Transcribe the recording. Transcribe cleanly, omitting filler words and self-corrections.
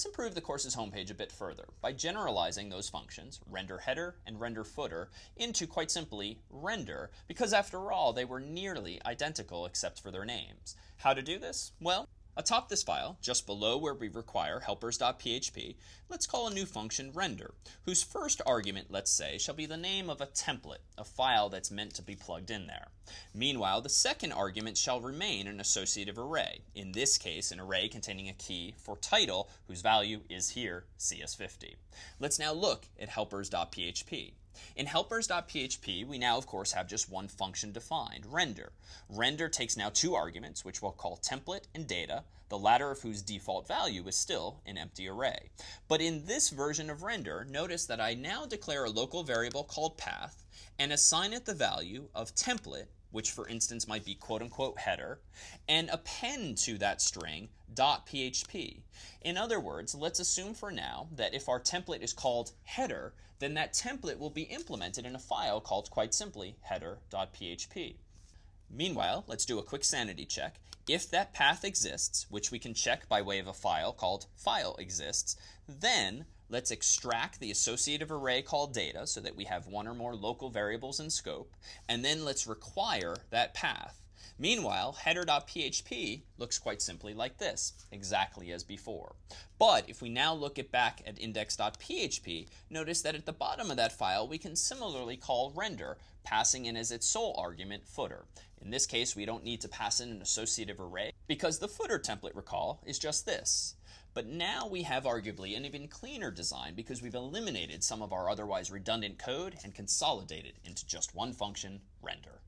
let's improve the course's homepage a bit further by generalizing those functions, render header and render footer, into quite simply render, because after all, they were nearly identical except for their names. How to do this? Well, atop this file, just below where we require helpers.php, let's call a new function render, whose first argument, let's say, shall be the name of a template, a file that's meant to be plugged in there. Meanwhile, the second argument shall remain an associative array, in this case an array containing a key for title whose value is here CS50. Let's now look at helpers.php. In helpers.php, we now, of course, have just one function defined, render. Render takes now two arguments, which we'll call template and data, the latter of whose default value is still an empty array. But in this version of render, notice that I now declare a local variable called path and assign it the value of template, which for instance might be quote-unquote header, and append to that string .php. In other words, let's assume for now that if our template is called header, then that template will be implemented in a file called quite simply header.php. Meanwhile, let's do a quick sanity check. If that path exists, which we can check by way of a file called file exists, then let's extract the associative array called data so that we have one or more local variables in scope, and then let's require that path. Meanwhile, header.php looks quite simply like this, exactly as before. But if we now look back at index.php, notice that at the bottom of that file we can similarly call render, passing in as its sole argument footer. In this case, we don't need to pass in an associative array because the footer template, recall, is just this. But now we have arguably an even cleaner design because we've eliminated some of our otherwise redundant code and consolidated into just one function, render.